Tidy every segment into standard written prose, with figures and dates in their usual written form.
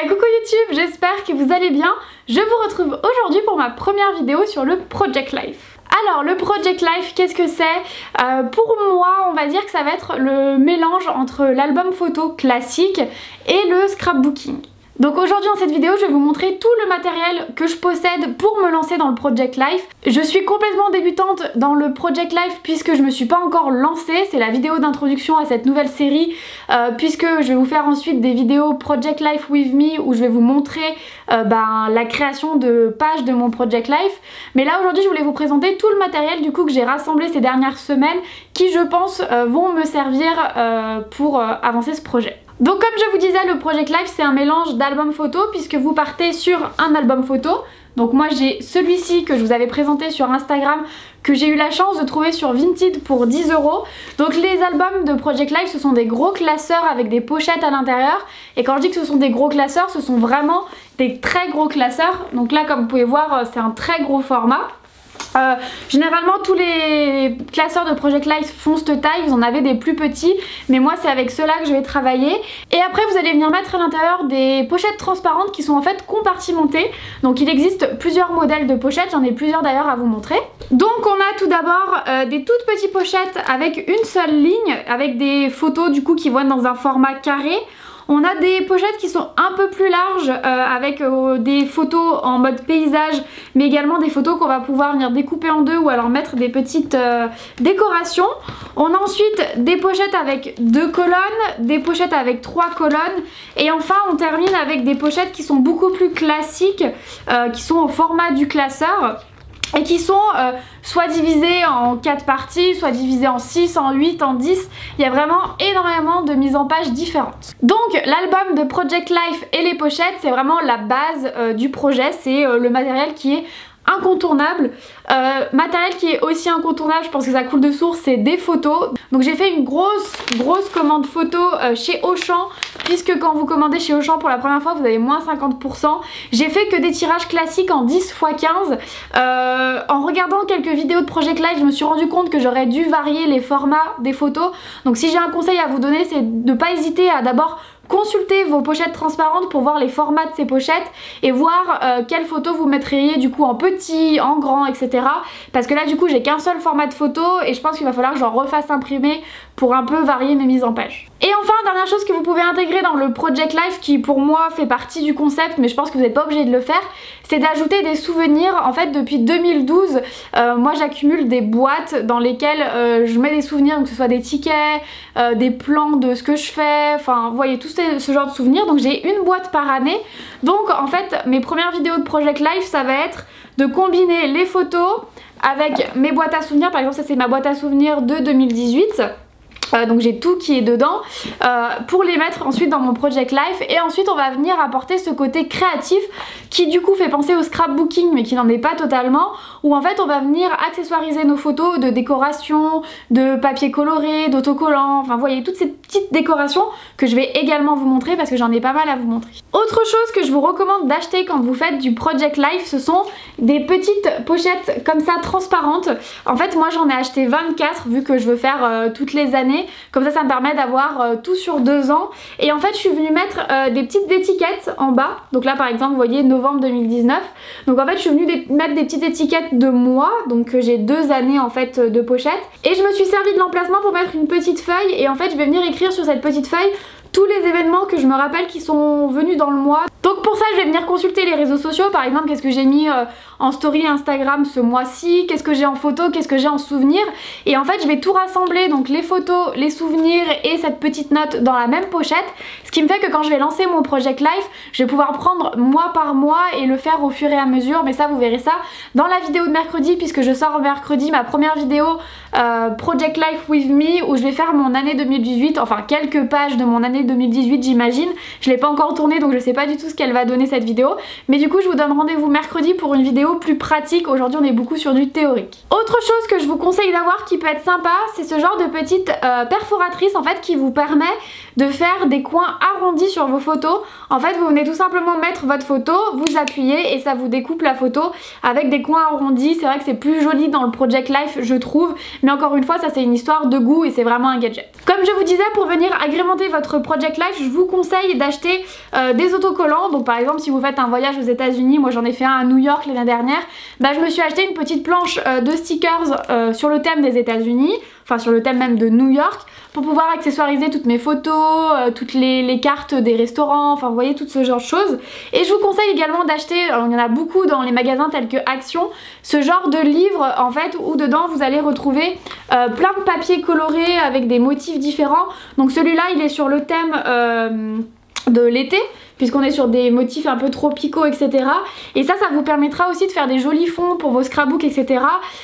Coucou YouTube, j'espère que vous allez bien. Je vous retrouve aujourd'hui pour ma première vidéo sur le Project Life. Alors le Project Life, qu'est-ce que c'est? Pour moi, on va dire que ça va être le mélange entre l'album photo classique et le scrapbooking. Donc aujourd'hui dans cette vidéo je vais vous montrer tout le matériel que je possède pour me lancer dans le Project Life. Je suis complètement débutante dans le Project Life puisque je me suis pas encore lancée, c'est la vidéo d'introduction à cette nouvelle série puisque je vais vous faire ensuite des vidéos Project Life with me où je vais vous montrer la création de pages de mon Project Life. Mais là aujourd'hui je voulais vous présenter tout le matériel du coup que j'ai rassemblé ces dernières semaines qui je pense vont me servir pour avancer ce projet. Donc comme je vous disais, le Project Life c'est un mélange d'albums photo puisque vous partez sur un album photo. Donc moi j'ai celui-ci que je vous avais présenté sur Instagram que j'ai eu la chance de trouver sur Vinted pour 10 €. Donc les albums de Project Life ce sont des gros classeurs avec des pochettes à l'intérieur. Et quand je dis que ce sont des gros classeurs, ce sont vraiment des très gros classeurs. Donc là comme vous pouvez voir c'est un très gros format. Généralement tous les classeurs de Project Life font cette taille, vous en avez des plus petits, mais moi c'est avec ceux-là que je vais travailler. Et après vous allez venir mettre à l'intérieur des pochettes transparentes qui sont en fait compartimentées. Donc il existe plusieurs modèles de pochettes, j'en ai plusieurs d'ailleurs à vous montrer. Donc on a tout d'abord des toutes petites pochettes avec une seule ligne, avec des photos du coup qui vont être dans un format carré. On a des pochettes qui sont un peu plus larges avec des photos en mode paysage mais également des photos qu'on va pouvoir venir découper en deux ou alors mettre des petites décorations. On a ensuite des pochettes avec 2 colonnes, des pochettes avec 3 colonnes et enfin on termine avec des pochettes qui sont beaucoup plus classiques qui sont au format du classeur. Et qui sont soit divisées en 4 parties, soit divisées en 6, en 8, en 10. Il y a vraiment énormément de mises en page différentes. Donc l'album de Project Life et les pochettes, c'est vraiment la base du projet. C'est le matériel qui est incontournable. Matériel qui est aussi incontournable, je pense que ça coule de source, c'est des photos. Donc j'ai fait une grosse commande photo chez Auchan, puisque quand vous commandez chez Auchan pour la première fois vous avez moins 50%. J'ai fait que des tirages classiques en 10 x 15. En regardant quelques vidéos de Project Life je me suis rendu compte que j'aurais dû varier les formats des photos. Donc si j'ai un conseil à vous donner, c'est de ne pas hésiter à d'abord consultez vos pochettes transparentes pour voir les formats de ces pochettes et voir quelles photos vous mettriez du coup en petit, en grand, etc. Parce que là du coup j'ai qu'un seul format de photo et je pense qu'il va falloir que j'en refasse imprimer pour un peu varier mes mises en page. Et enfin, dernière chose que vous pouvez intégrer dans le Project Life qui pour moi fait partie du concept mais je pense que vous n'êtes pas obligé de le faire, c'est d'ajouter des souvenirs. En fait depuis 2012 moi j'accumule des boîtes dans lesquelles je mets des souvenirs, donc que ce soit des tickets, des plans de ce que je fais, enfin vous voyez tout ce genre de souvenirs. Donc j'ai une boîte par année. Donc en fait mes premières vidéos de Project Life ça va être de combiner les photos avec mes boîtes à souvenirs. Par exemple ça c'est ma boîte à souvenirs de 2018. Donc j'ai tout qui est dedans pour les mettre ensuite dans mon Project Life. Et ensuite on va venir apporter ce côté créatif qui du coup fait penser au scrapbooking mais qui n'en est pas totalement, où en fait on va venir accessoiriser nos photos de décoration, de papier coloré, d'autocollants, enfin vous voyez toutes ces petites décorations que je vais également vous montrer parce que j'en ai pas mal à vous montrer. Autre chose que je vous recommande d'acheter quand vous faites du Project Life, ce sont des petites pochettes comme ça transparentes. En fait moi j'en ai acheté 24 vu que je veux faire toutes les années. Comme ça me permet d'avoir tout sur 2 ans. Et en fait je suis venue mettre des petites étiquettes en bas. Donc là par exemple vous voyez novembre 2019. Donc en fait je suis venue mettre des petites étiquettes de mois. Donc j'ai 2 années en fait de pochette. Et je me suis servi de l'emplacement pour mettre une petite feuille. Et en fait je vais venir écrire sur cette petite feuille tous les événements que je me rappelle qui sont venus dans le mois. Donc pour ça je vais venir consulter les réseaux sociaux, par exemple qu'est-ce que j'ai mis en story Instagram ce mois-ci, qu'est-ce que j'ai en photo, qu'est-ce que j'ai en souvenir. Et en fait je vais tout rassembler, donc les photos, les souvenirs et cette petite note dans la même pochette. Ce qui me fait que quand je vais lancer mon Project Life, je vais pouvoir prendre mois par mois et le faire au fur et à mesure. Mais ça vous verrez ça dans la vidéo de mercredi, puisque je sors mercredi ma première vidéo Project Life with me où je vais faire mon année 2018, enfin quelques pages de mon année 2018 j'imagine. Je l'ai pas encore tourné donc je sais pas du tout tout ce qu'elle va donner cette vidéo, mais du coup je vous donne rendez-vous mercredi pour une vidéo plus pratique. Aujourd'hui on est beaucoup sur du théorique. Autre chose que je vous conseille d'avoir qui peut être sympa, c'est ce genre de petite perforatrice en fait qui vous permet de faire des coins arrondis sur vos photos. En fait vous venez tout simplement mettre votre photo, vous appuyez et ça vous découpe la photo avec des coins arrondis. C'est vrai que c'est plus joli dans le Project Life je trouve, mais encore une fois ça c'est une histoire de goût et c'est vraiment un gadget. Comme je vous disais, pour venir agrémenter votre Project Life, je vous conseille d'acheter des autocollants. Donc par exemple si vous faites un voyage aux États-Unis, moi j'en ai fait un à New York l'année dernière, bah, je me suis acheté une petite planche de stickers sur le thème des États-Unis, enfin sur le thème même de New York, pour pouvoir accessoiriser toutes mes photos, toutes les cartes des restaurants, enfin vous voyez tout ce genre de choses. Et je vous conseille également d'acheter, il y en a beaucoup dans les magasins tels que Action, ce genre de livre en fait où dedans vous allez retrouver plein de papiers colorés avec des motifs différents. Donc celui-là il est sur le thème de l'été, puisqu'on est sur des motifs un peu tropicaux, etc. Et ça vous permettra aussi de faire des jolis fonds pour vos scrapbooks, etc.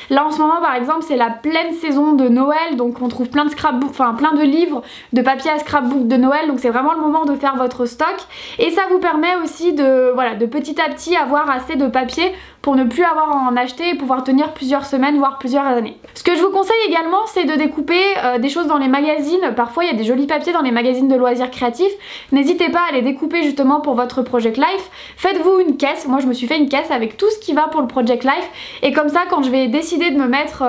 Là en ce moment par exemple c'est la pleine saison de Noël, donc on trouve plein de scrapbooks, enfin plein de livres de papier à scrapbook de Noël, donc c'est vraiment le moment de faire votre stock. Et ça vous permet aussi de, voilà, de petit à petit avoir assez de papier pour ne plus avoir à en acheter et pouvoir tenir plusieurs semaines voire plusieurs années. Ce que je vous conseille également c'est de découper des choses dans les magazines. Parfois il y a des jolis papiers dans les magazines de loisirs créatifs, n'hésitez pas à les découper justement pour votre Project Life. Faites-vous une caisse, moi je me suis fait une caisse avec tout ce qui va pour le Project Life, et comme ça quand je vais décider de me mettre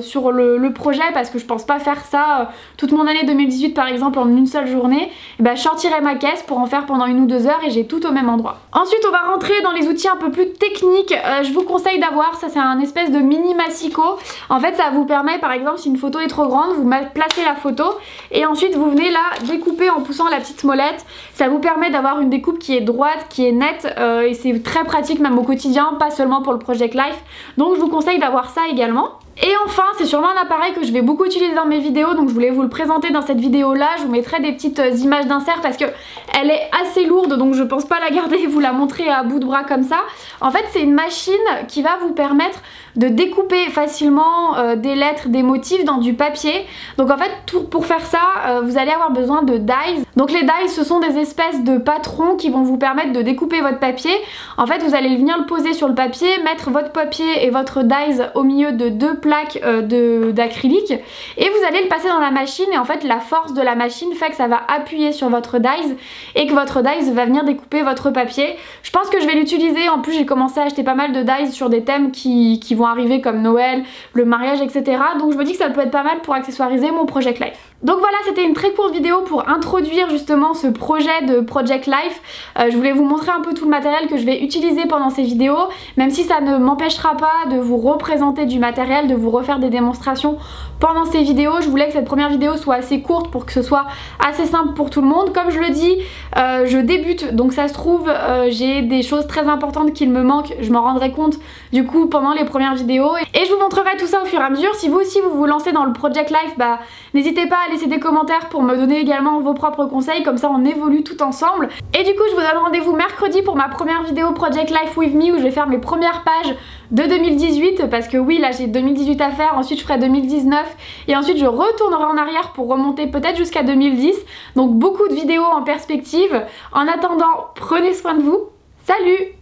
sur le projet, parce que je pense pas faire ça toute mon année 2018 par exemple en une seule journée, et ben, je sortirai ma caisse pour en faire pendant 1 ou 2 heures et j'ai tout au même endroit. Ensuite on va rentrer dans les outils un peu plus techniques. Je vous conseille d'avoir, ça c'est un espèce de mini massicot. En fait ça vous permet par exemple si une photo est trop grande, vous placez la photo et ensuite vous venez là découper en poussant la petite molette. Ça vous permet d'avoir une découpe qui est droite, qui est nette, et c'est très pratique même au quotidien, pas seulement pour le Project Life. Donc je vous conseille d'avoir ça également. Et enfin c'est sûrement un appareil que je vais beaucoup utiliser dans mes vidéos, donc je voulais vous le présenter dans cette vidéo là. Je vous mettrai des petites images d'insert parce que elle est assez lourde, donc je pense pas la garder et vous la montrer à bout de bras comme ça. En fait c'est une machine qui va vous permettre de découper facilement des lettres, des motifs dans du papier. Donc en fait pour faire ça vous allez avoir besoin de dies. Donc les dies ce sont des espèces de patrons qui vont vous permettre de découper votre papier. En fait vous allez venir le poser sur le papier, mettre votre papier et votre dies au milieu de 2 plaques d'acrylique et vous allez le passer dans la machine, et en fait la force de la machine fait que ça va appuyer sur votre dies et que votre dies va venir découper votre papier. Je pense que je vais l'utiliser, en plus j'ai commencé à acheter pas mal de dies sur des thèmes qui vont arriver comme Noël, le mariage, etc. Donc je me dis que ça peut être pas mal pour accessoiriser mon Project Life. Donc voilà, c'était une très courte vidéo pour introduire justement ce projet de Project Life. Je voulais vous montrer un peu tout le matériel que je vais utiliser pendant ces vidéos, même si ça ne m'empêchera pas de vous représenter du matériel, de vous refaire des démonstrations pendant ces vidéos. Je voulais que cette première vidéo soit assez courte pour que ce soit assez simple pour tout le monde. Comme je le dis, je débute, donc ça se trouve j'ai des choses très importantes qu'il me manquent, je m'en rendrai compte du coup pendant les premières vidéos, et je vous montrerai tout ça au fur et à mesure. Si vous aussi vous vous lancez dans le Project Life, bah n'hésitez pas à laisser des commentaires pour me donner également vos propres conseils, comme ça on évolue tout ensemble. Et du coup je vous donne rendez-vous mercredi pour ma première vidéo Project Life with me, où je vais faire mes premières pages de 2018, parce que oui là j'ai 2018 à faire, ensuite je ferai 2019 et ensuite je retournerai en arrière pour remonter peut-être jusqu'à 2010, donc beaucoup de vidéos en perspective. En attendant, prenez soin de vous, salut!